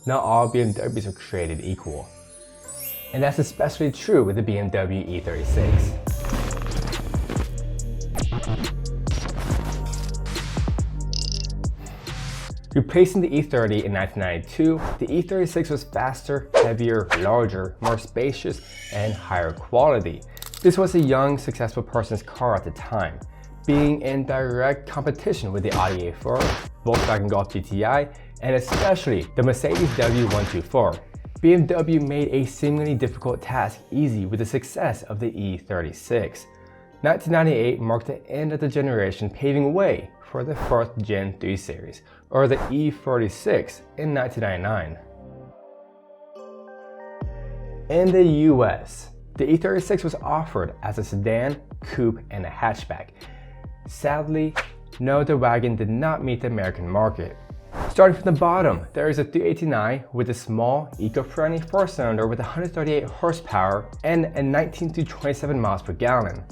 not all BMWs are created equal. And that's especially true with the BMW E36. Replacing the E30 in 1992, the E36 was faster, heavier, larger, more spacious, and higher quality. This was a young, successful person's car at the time, being in direct competition with the Audi A4, Volkswagen Golf GTI, and especially the Mercedes W124. BMW made a seemingly difficult task easy with the success of the E36. 1998 marked the end of the generation, paving way for the first Gen 3 series, or the E36 in 1999. In the US, the E36 was offered as a sedan, coupe, and a hatchback. Sadly, no, the wagon did not meet the American market. Starting from the bottom, there is a 389 with a small, eco-friendly 4-cylinder with 138 horsepower and a 19 to 27 miles per gallon,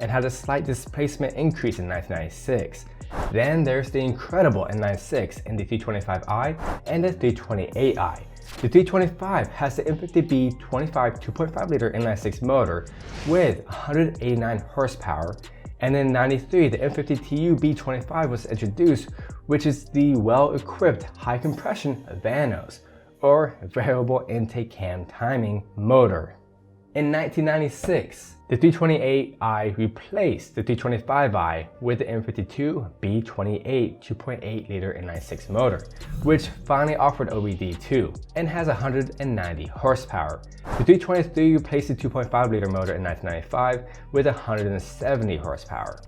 and had a slight displacement increase in 1996. Then there's the incredible N96 in the 325i and the 328i. The 325 has the M50B 25 2.5-liter N96 motor with 189 horsepower, and in 93 the M50Tu B25 was introduced, which is the well-equipped high-compression Vanos, or variable intake cam timing motor. In 1996, the 328i replaced the 325i with the M52 B28 2.8-liter N96 motor, which finally offered OBD2 and has 190 horsepower. The 323 replaced the 2.5-liter motor in 1995 with 170 horsepower.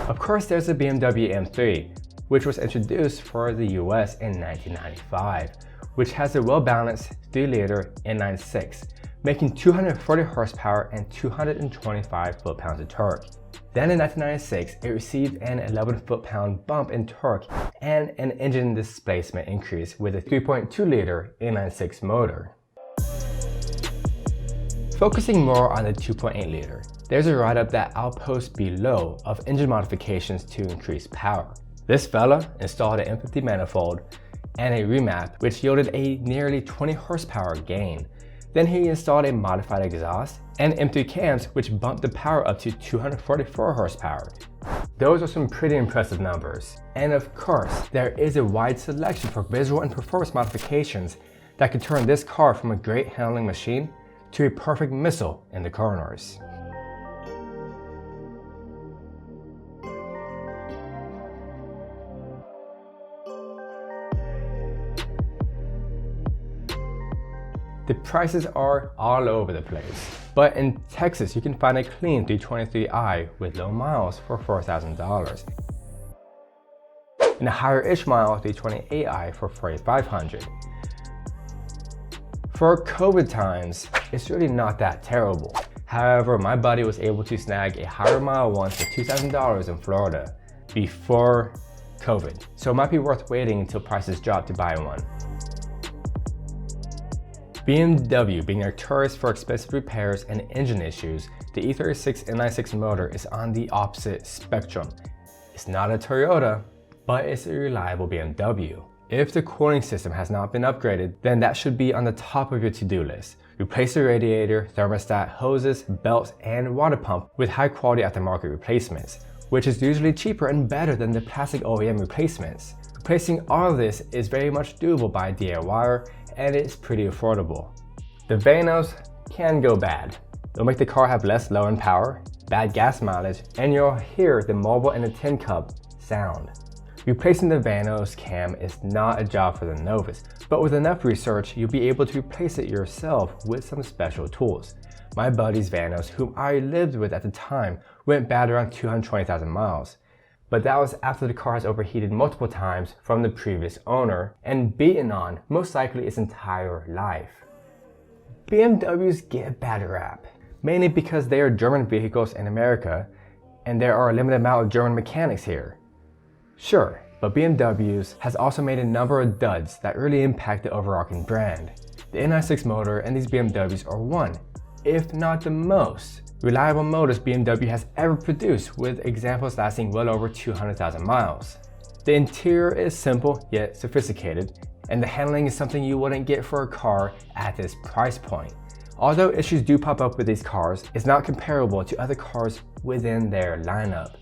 Of course, there's the BMW M3, which was introduced for the US in 1995, which has a well-balanced 3-liter N96, making 240 horsepower and 225 foot-pounds of torque. Then in 1996, it received an 11 foot-pound bump in torque and an engine displacement increase with a 3.2-liter N96 motor. Focusing more on the 2.8-liter, there's a write-up that I'll post below of engine modifications to increase power. This fella installed an M50 manifold and a remap, which yielded a nearly 20 horsepower gain. Then he installed a modified exhaust and M3 cams, which bumped the power up to 244 horsepower. Those are some pretty impressive numbers. And of course, there is a wide selection for visual and performance modifications that can turn this car from a great handling machine to a perfect missile in the corners. The prices are all over the place, but in Texas you can find a clean 323i with low miles for $4,000, and a higher-ish mile 328i for $4,500. For COVID times, it's really not that terrible. However, my buddy was able to snag a higher mile one for $2,000 in Florida before COVID, so it might be worth waiting until prices drop to buy one. BMW being notorious for expensive repairs and engine issues, the E36 N96 motor is on the opposite spectrum. It's not a Toyota, but it's a reliable BMW. If the cooling system has not been upgraded, then that should be on the top of your to-do list. Replace the radiator, thermostat, hoses, belts, and water pump with high-quality aftermarket replacements, which is usually cheaper and better than the plastic OEM replacements. Replacing all of this is very much doable by DIY, and it's pretty affordable. The Vanos can go bad. They'll make the car have less low-end power, bad gas mileage, and you'll hear the mobile and the tin cup sound. Replacing the Vanos cam is not a job for the novice, but with enough research, you'll be able to replace it yourself with some special tools. My buddy's Vanos, whom I lived with at the time, went bad around 220,000 miles. But that was after the car has overheated multiple times from the previous owner and beaten on most likely its entire life. BMWs get a bad rap, mainly because they are German vehicles in America and there are a limited amount of German mechanics here. Sure, but BMWs has also made a number of duds that really impact the overarching brand. The N96 motor and these BMWs are one, if not the most, reliable motors BMW has ever produced, with examples lasting well over 200,000 miles. The interior is simple yet sophisticated, and the handling is something you wouldn't get for a car at this price point. Although issues do pop up with these cars, it's not comparable to other cars within their lineup.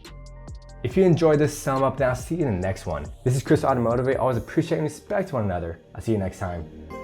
If you enjoyed this sum up, then I'll see you in the next one. This is Chris AutoMotivate. Always appreciate and respect one another. I'll see you next time.